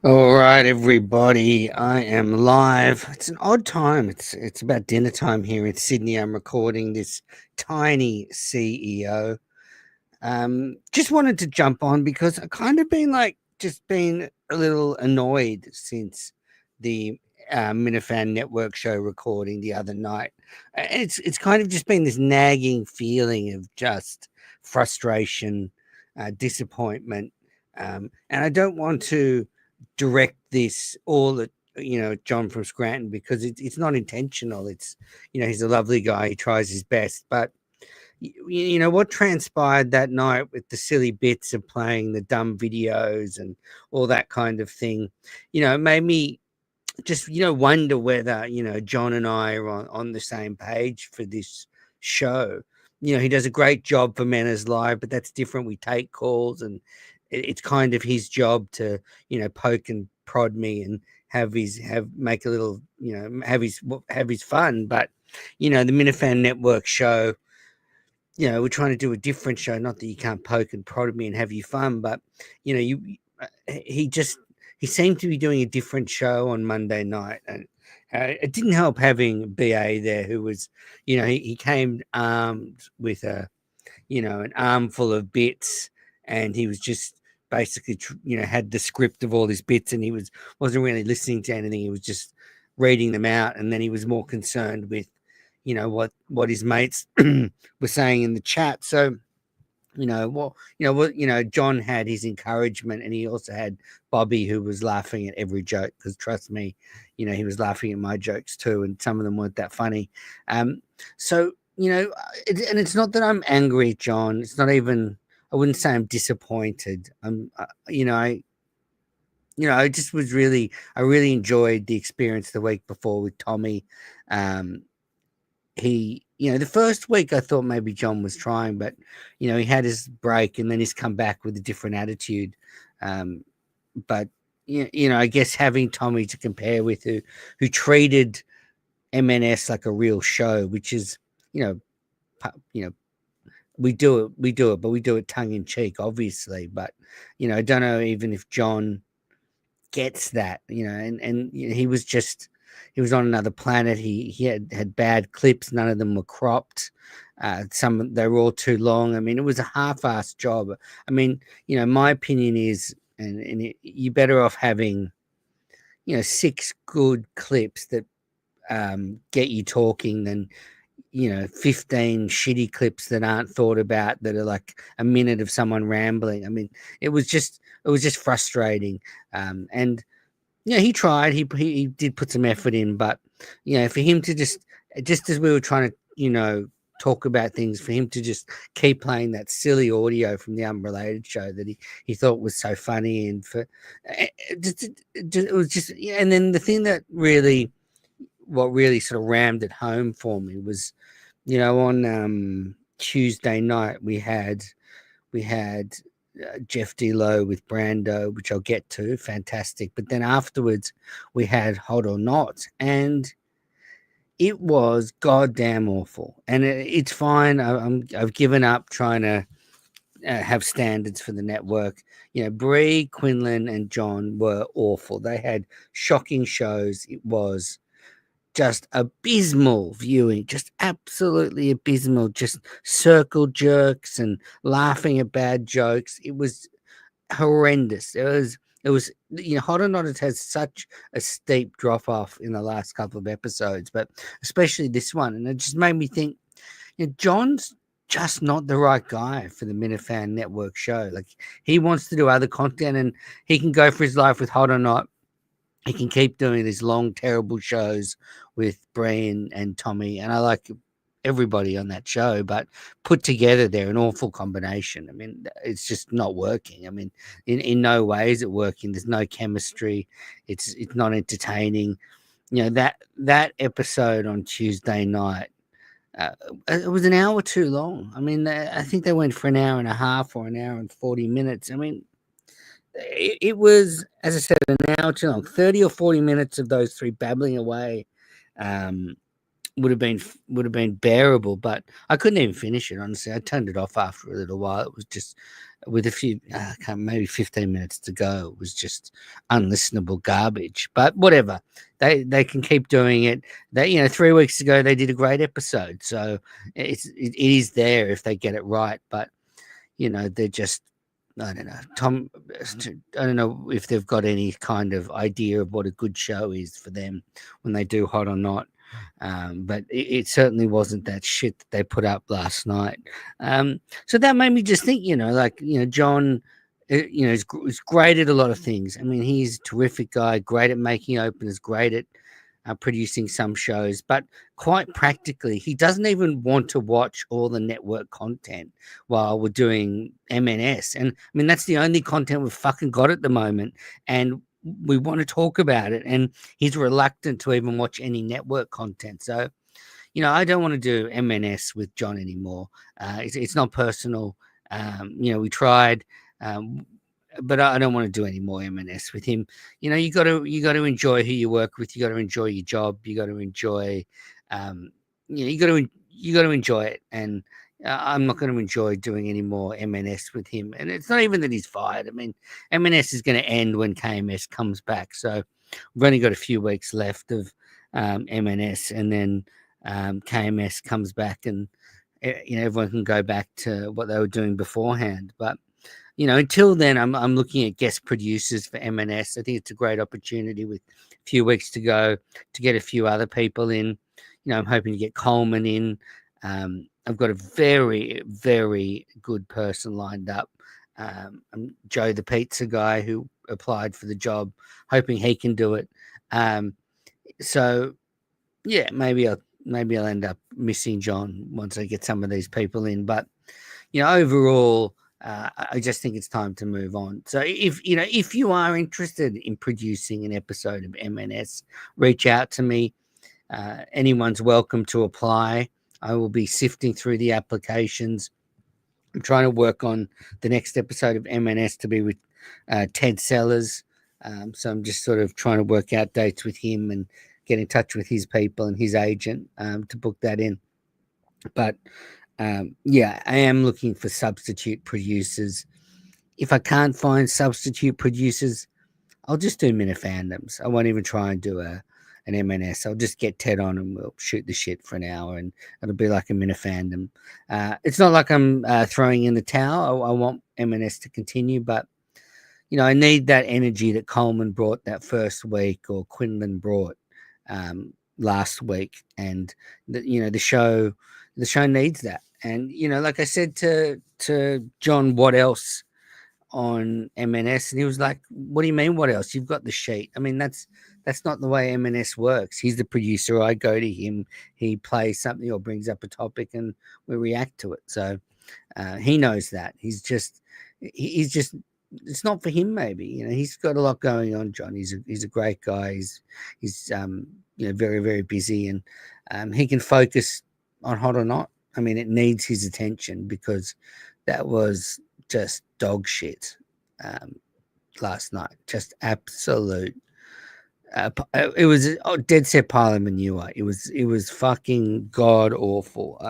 All right, everybody. I am live. It's an odd time. It's about dinner time here in Sydney. I'm recording this tiny CEO. Just wanted to jump on because I kind of been just been a little annoyed since the Minifan Network show recording the other night. It's kind of just been this nagging feeling of just frustration, disappointment, and I don't want to direct this all at John from Scranton because it's not intentional. It's he's a lovely guy. He tries his best, but what transpired that night with the silly bits of playing the dumb videos and all that kind of thing, it made me just wonder whether John and I are on the same page for this show. He does a great job for MNS Live, but that's different. We take calls, and it's kind of his job to poke and prod me and have make a little have his fun. But the Minifan Network show, we're trying to do a different show. Not that you can't poke and prod me and have your fun, but you he just he seemed to be doing a different show on Monday night, and it didn't help having BA there, who was, he came armed with an armful of bits, and he was just basically, had the script of all his bits, and wasn't really listening to anything. He was just reading them out, and then he was more concerned with, what his mates were saying in the chat. So John had his encouragement, and he also had Bobby, who was laughing at every joke, because trust me, he was laughing at my jokes too, and some of them weren't that funny. So and it's not that I'm angry at John. It's not even. I wouldn't say I'm disappointed. I just I really enjoyed the experience the week before with Tommy. Um, the first week I thought maybe John was trying, but he had his break, and then he's come back with a different attitude. But I guess having Tommy to compare with, who treated MNS like a real show, which is, we do it, but we do it tongue in cheek, obviously. But I don't know even if John gets that, and he was on another planet. He had bad clips. None of them were cropped. They were all too long. I mean, it was a half-assed job. I mean, my opinion is, you're better off having, 6 good clips that get you talking than 15 shitty clips that aren't thought about, that are like a minute of someone rambling. I mean, it was just frustrating. And he tried. He did put some effort in, but for him to just as we were trying to talk about things, for him to just keep playing that silly audio from the Unrelated show that he thought was so funny, and it was just, and then the thing that what really sort of rammed it home for me was, on Tuesday night we had Jeff D. Lowe with Brando, which I'll get to, fantastic. But then afterwards, we had Hot or Not, and it was goddamn awful. And it's fine. I've given up trying to have standards for the network. Bree, Quinlan, and John were awful. They had shocking shows. It was just abysmal viewing, just absolutely abysmal, just circle jerks and laughing at bad jokes. It was horrendous. It was Hot or Not, it has such a steep drop off in the last couple of episodes, but especially this one. And it just made me think, John's just not the right guy for the Minifan Network show. Like, he wants to do other content, and he can go for his life with Hot or Not. He can keep doing these long, terrible shows with Brian and Tommy, and I like everybody on that show, but put together, they're an awful combination. I mean, it's just not working. I mean, in no way is it working. There's no chemistry. It's not entertaining. That episode on Tuesday night, it was an hour too long. I mean, I think they went for an hour and a half or an hour and 40 minutes. I mean, it was, as I said, an hour too long. 30 or 40 minutes of those three babbling away, um, would have been bearable, but I couldn't even finish it. Honestly, I turned it off after a little while. It was just with a few, maybe 15 minutes to go. It was just unlistenable garbage. But whatever, they can keep doing it. They 3 weeks ago they did a great episode, so it is there if they get it right. But they're just I don't know. I don't know if they've got any kind of idea of what a good show is for them when they do Hot or Not. But it certainly wasn't that shit that they put up last night. So that made me just think, John, is great at a lot of things. I mean, he's a terrific guy, great at making openers, great at producing some shows, but quite practically, he doesn't even want to watch all the network content while we're doing MNS. And I mean, that's the only content we've fucking got at the moment. And we want to talk about it. And he's reluctant to even watch any network content. So, I don't want to do MNS with John anymore. It's not personal. We tried. But I don't want to do any more M&S with him. You got to enjoy who you work with. You got to enjoy your job. You got to enjoy, you got to enjoy it. And I'm not going to enjoy doing any more M&S with him. And it's not even that he's fired. I mean, M&S is going to end when KMS comes back. So we've only got a few weeks left of M&S, and then KMS comes back, and everyone can go back to what they were doing beforehand. But until then, I'm looking at guest producers for MNS. I think it's a great opportunity with a few weeks to go to get a few other people in. I'm hoping to get Coleman in. I've got a very, very good person lined up. I'm Joe, the pizza guy who applied for the job, hoping he can do it. So yeah, maybe I'll end up missing John once I get some of these people in. But overall, I just think it's time to move on. So if you are interested in producing an episode of MNS, reach out to me. Anyone's welcome to apply. I will be sifting through the applications. I'm trying to work on the next episode of MNS to be with Ted Sellers. So I'm just sort of trying to work out dates with him and get in touch with his people and his agent to book that in. But I am looking for substitute producers. If I can't find substitute producers, I'll just do minifandoms. I won't even try and do an MNS. I'll just get Ted on and we'll shoot the shit for an hour, and it'll be like a minifandom. It's not like I'm throwing in the towel. I want MNS to continue, but I need that energy that Coleman brought that first week, or Quinlan brought last week, and the show needs that. And like I said to John, what else on MNS, and he was like, what do you mean what else? You've got the sheet. I mean, that's not the way MNS works. He's the producer. I go to him, he plays something or brings up a topic, and we react to it. So he knows that. He's just it's not for him. Maybe he's got a lot going on. John, he's a great guy. He's very, very busy, and he can focus on Hot or Not. I mean, it needs his attention because that was just dog shit last night. Just absolute. It was dead set pile of manure. It was fucking god awful.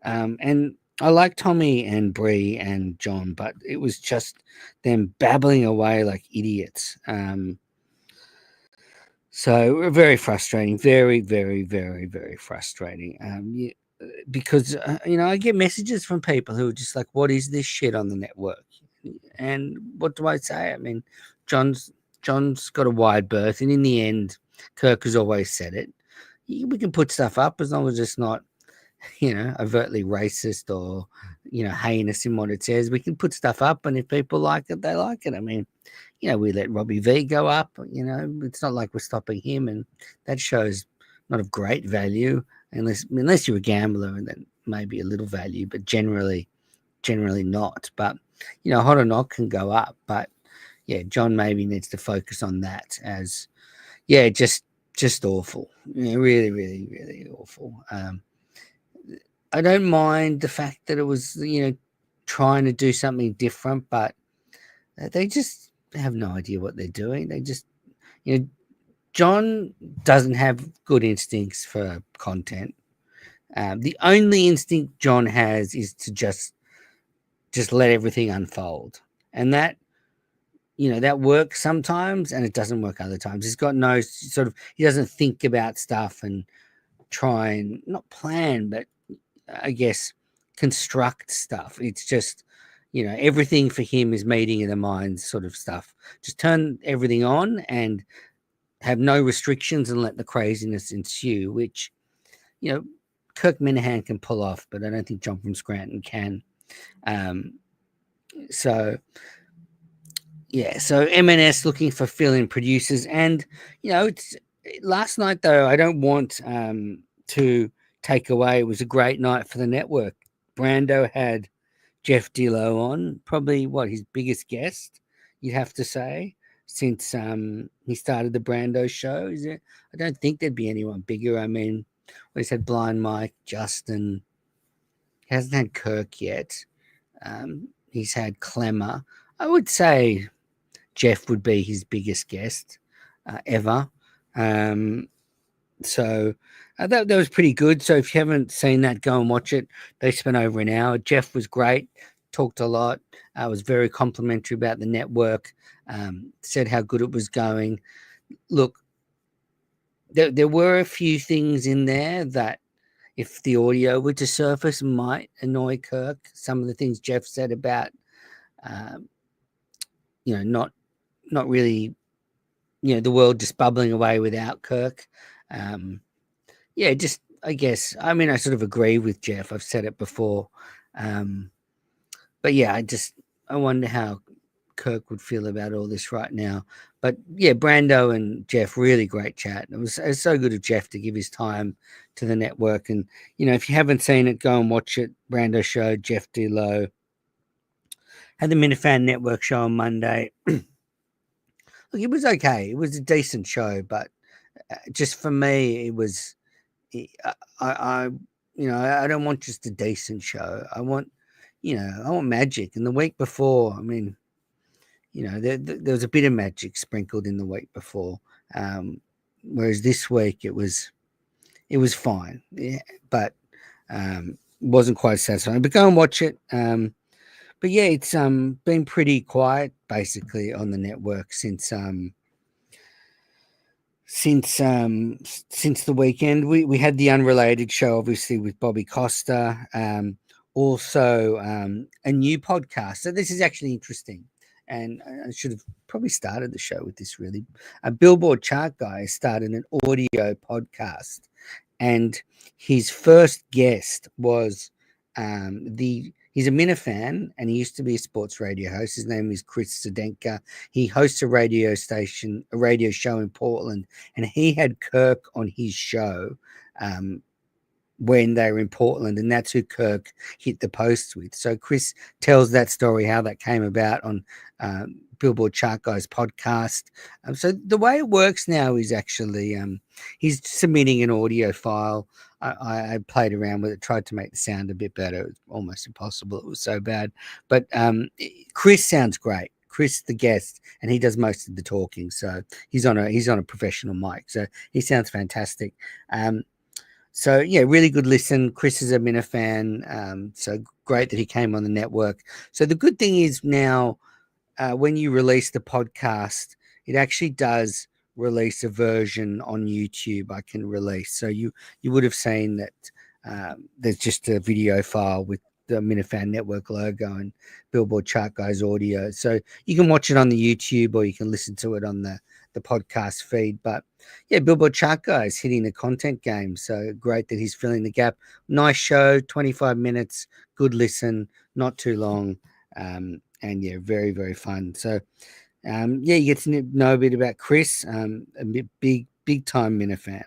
And I like Tommy and Bree and John, but it was just them babbling away like idiots. So very frustrating. Very, very, very, very frustrating. Because I get messages from people who are just like, what is this shit on the network? And what do I say? I mean, John's got a wide berth, and in the end, Kirk has always said it. We can put stuff up as long as it's not overtly racist or heinous in what it says. We can put stuff up, and if people like it, they like it. I mean, we let Robbie V go up. It's not like we're stopping him, and that show's not of great value unless you're a gambler, and then maybe a little value, but generally not. But Hot or Not can go up, but yeah, John maybe needs to focus on that as just awful. Really, really, really awful. I don't mind the fact that it was trying to do something different, but they just have no idea what they're doing. They just John doesn't have good instincts for content. The only instinct John has is to just let everything unfold, and that, that works sometimes, and it doesn't work other times. He's got no sort of, he doesn't think about stuff and try and not plan, but I guess construct stuff. It's just, everything for him is meeting in the minds sort of stuff. Just turn everything on and have no restrictions and let the craziness ensue, which, you know, Kirk Minahan can pull off, but I don't think John from Scranton can. So yeah, so MNS looking for fill-in producers, and it's last night though. I don't want to take away. It was a great night for the network. Brando had Jeff Dillo on, probably his biggest guest, you'd have to say, since he started the Brando show. Is it? I don't think there'd be anyone bigger. I mean, he's had Blind Mike, Justin. He hasn't had Kirk yet. He's had Clemmer. I would say Jeff would be his biggest guest ever. So that was pretty good. So if you haven't seen that, go and watch it. They spent over an hour. Jeff was great, talked a lot, was very complimentary about the network, said how good it was going. Look, there were a few things in there that, if the audio were to surface, might annoy Kirk. Some of the things Jeff said about, not really, the world just bubbling away without Kirk. Just, I guess, I mean, I sort of agree with Jeff. I've said it before. But yeah, I wonder how Kirk would feel about all this right now. But yeah, Brando and Jeff, really great chat. It was so good of Jeff to give his time to the network. And, if you haven't seen it, go and watch it. Brando show, Jeff Dillo. Had the Minifan Network show on Monday. Look, it was okay. It was a decent show, but just for me, it was, I don't want just a decent show. I want magic. And the week before, I mean, there was a bit of magic sprinkled in the week before. Whereas this week it was fine. Yeah, but wasn't quite satisfying. But go and watch it. But yeah, it's been pretty quiet basically on the network since the weekend. We had the Unrelated show, obviously, with Bobby Costa. Also a new podcast. So this is actually interesting, and I should have probably started the show with this. Really, a Billboard chart guy started an audio podcast, and his first guest was he's a Minifan, and he used to be a sports radio host. His name is Chris Sedenka. He hosts a radio show in Portland, and he had Kirk on his show when they were in Portland, and that's who Kirk hit the post with. So Chris tells that story, how that came about on Billboard Chart Guy's podcast. So the way it works now is actually he's submitting an audio file. I played around with it, tried to make the sound a bit better. It was almost impossible. It was so bad. But Chris sounds great. Chris, the guest, and he does most of the talking. So he's on a professional mic. So he sounds fantastic. So yeah, really good listen. Chris is a Minifan. So great that he came on the network. So the good thing is now, when you release the podcast, it actually does release a version on YouTube. I can release. So you would have seen that there's just a video file with the Minifan Network logo and Billboard Chart Guys audio. So you can watch it on the YouTube, or you can listen to it on the podcast feed. But yeah, Billboard Chart Guys hitting the content game. So great that he's filling the gap. Nice show, 25 minutes, good listen, not too long. And yeah, very, very fun. So yeah, you get to know a bit about Chris, a big time Minifan.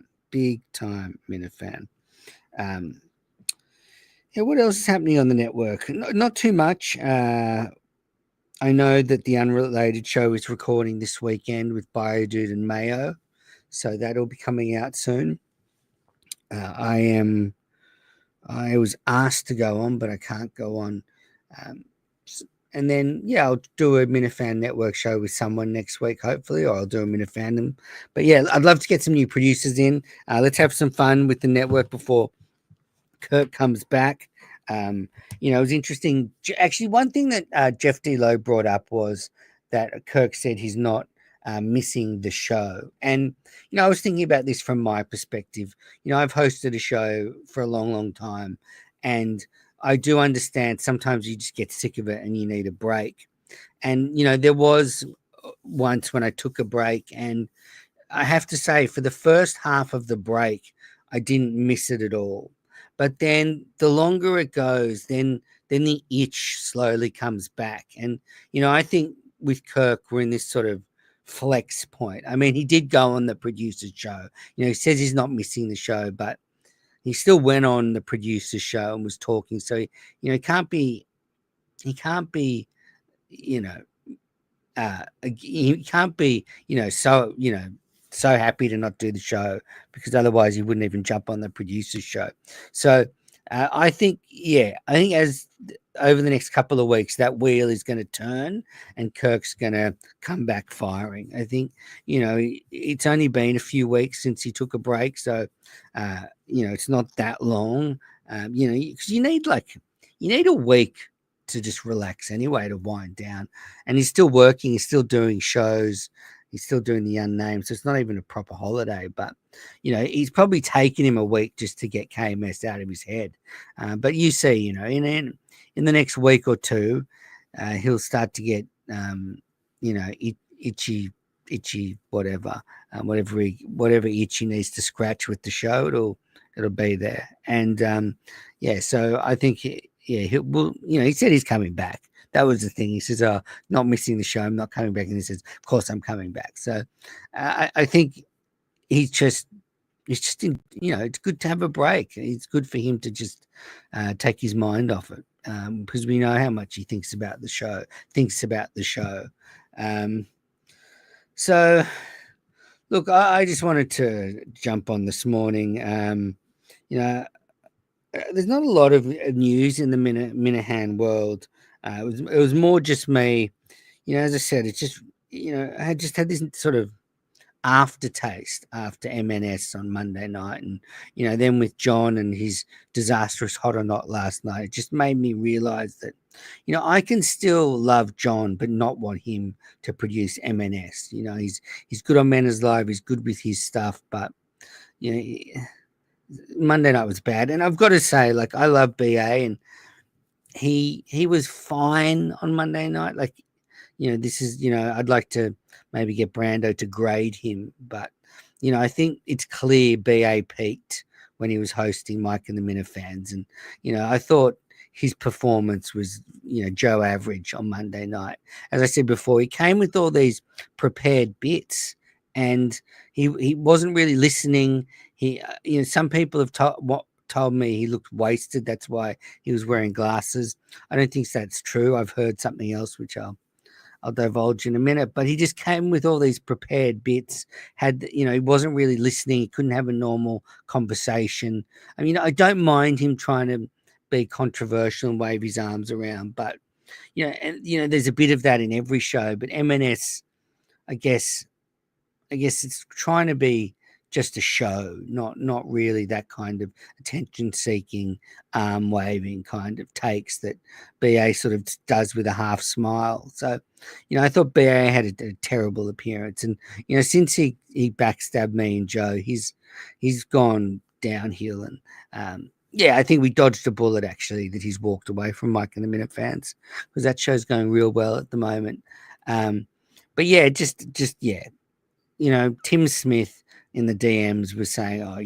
Yeah, what else is happening on the network? Not too much. I know that the Unrelated show is recording this weekend with Biodude and Mayo, so that'll be coming out soon. I was asked to go on, but I can't go on. and then yeah, I'll do a Minifan Network show with someone next week, hopefully, or I'll do a Minifandom. But yeah, I'd love to get some new producers in. Let's have some fun with the network before Kirk comes back. It was interesting. Actually, one thing that Jeff D. Lowe brought up was that Kirk said he's not missing the show. And, I was thinking about this from my perspective. I've hosted a show for a long, long time. And I do understand sometimes you just get sick of it and you need a break. And, there was once when I took a break, and I have to say, for the first half of the break, I didn't miss it at all. But then the longer it goes, then the itch slowly comes back. And I think with Kirk, we're in this sort of flex point. I mean, he did go on the producer's show. He says he's not missing the show, but he still went on the producer's show and was talking. So he can't be, you know, he can't be, so happy to not do the show, because otherwise he wouldn't even jump on the producer's show. So I think, as over the next couple of weeks, that wheel is going to turn and Kirk's going to come back firing. I think, it's only been a few weeks since he took a break. So, it's not that long, because you need a week to just relax anyway, to wind down. And he's still working, he's still doing shows, he's still doing the unnamed, so it's not even a proper holiday. But he's probably taken him a week just to get KMS out of his head. But you see, in the next week or two, he'll start to get itchy whatever, whatever itch he needs to scratch with the show, it'll be there. And so I think he said he's coming back. That was the thing. He says, "Oh, not missing the show. I'm not coming back." And he says, "Of course, I'm coming back." So I think it's just it's good to have a break. It's good for him to just take his mind off it, because we know how much he thinks about the show. So look, I just wanted to jump on this morning. There's not a lot of news in the Minahan world. It was more just me. As I said, it's just, I just had this sort of aftertaste after MNS on Monday night, and then with John and his disastrous hot or not last night, it just made me realize that I can still love John but not want him to produce MNS. He's good on Men is Live, he's good with his stuff, but Monday night was bad. And I've got to say, like, I love BA, and he was fine on Monday night. Like, this is, I'd like to maybe get Brando to grade him, but I think it's clear BA peaked when he was hosting Mike and the Minifans. And I thought his performance was Joe average on Monday night. As I said before, he came with all these prepared bits, and he wasn't really listening. He some people have told me he looked wasted, that's why he was wearing glasses. I don't think that's true. I've heard something else which I'll divulge in a minute, but he just came with all these prepared bits. He wasn't really listening. He couldn't have a normal conversation. I mean, I don't mind him trying to be controversial and wave his arms around, but there's a bit of that in every show. But MNS, I guess it's trying to be just a show, not really that kind of attention-seeking, arm-waving kind of takes that BA sort of does with a half smile. So, I thought BA had a terrible appearance, and since he backstabbed me and Joe, he's gone downhill. And I think we dodged a bullet, actually, that he's walked away from Mike and the Minifans, because that show's going real well at the moment. But yeah, just Tim Smith in the DMs was saying, "Oh,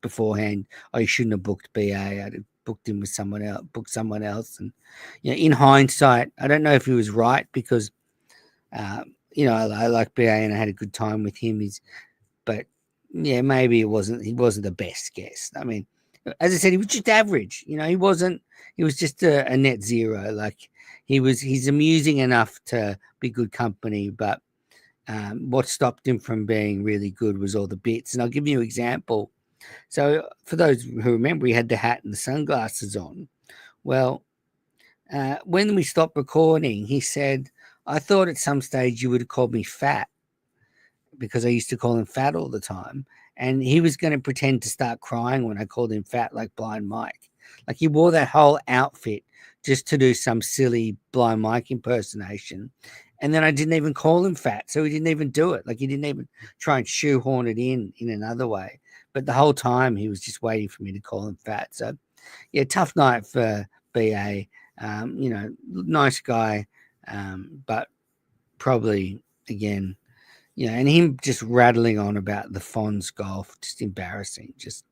beforehand, you shouldn't have booked BA. I'd have booked him with someone else." And in hindsight, I don't know if he was right, because I like BA and I had a good time with him. But maybe he wasn't the best guest. I mean, as I said, he was just average. He wasn't. He was just a net zero. Like, he's amusing enough to be good company, but what stopped him from being really good was all the bits. And I'll give you an example. So for those who remember, he had the hat and the sunglasses on. Well, when we stopped recording, he said, I thought at some stage you would have called me fat because I used to call him fat all the time. And he was going to pretend to start crying when I called him fat, like Blind Mike. Like he wore that whole outfit just to do some silly Blind Mike impersonation. And then I didn't even call him fat. So he didn't even do it. Like he didn't even try and shoehorn it in another way. But the whole time he was just waiting for me to call him fat. So, yeah, tough night for BA. Nice guy, but probably, again, and him just rattling on about the Fonz golf, just embarrassing, just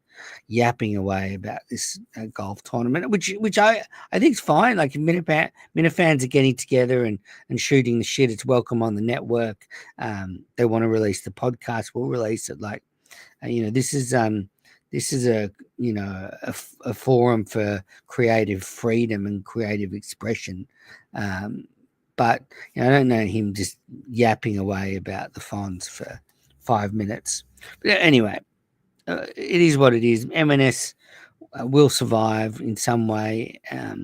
yapping away about this golf tournament, which I think is fine. Like if Minifans are getting together and shooting the shit, it's welcome on the network. They want to release the podcast, we'll release it. Like, this is a forum for creative freedom and creative expression. But I don't know him just yapping away about the Fonz for 5 minutes. But anyway, it is what it is. MNS will survive in some way. So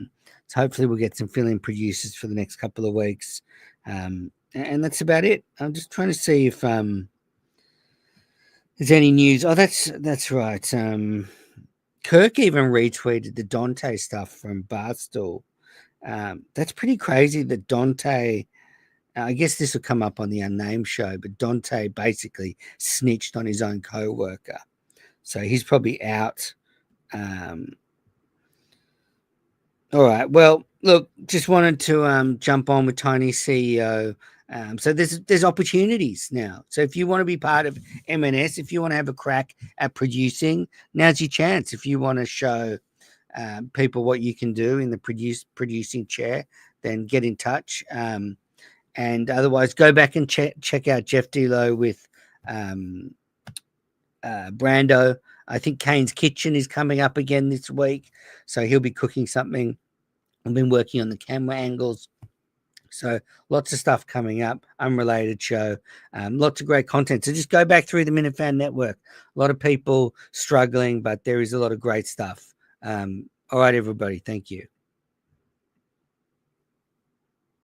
hopefully we'll get some fill-in producers for the next couple of weeks. And that's about it. I'm just trying to see if there's any news. Oh, that's right. Kirk even retweeted the Dante stuff from Barstool. That's pretty crazy that Dante, I guess this will come up on the Unnamed show, but Dante basically snitched on his own co-worker. So he's probably out. All right. Well, look, just wanted to jump on with Tiny CEO. So there's opportunities now. So if you want to be part of MNS, if you want to have a crack at producing, now's your chance. If you want to show people what you can do in the producing chair, then get in touch. And otherwise, go back and check out Jeff D'Lo with Brando. I think Kane's Kitchen is coming up again this week, so he'll be cooking something. I've been working on the camera angles, so lots of stuff coming up. Unrelated show, lots of great content. So just go back through the Minifan Network. A lot of people struggling, but there is a lot of great stuff. All right, everybody. Thank you.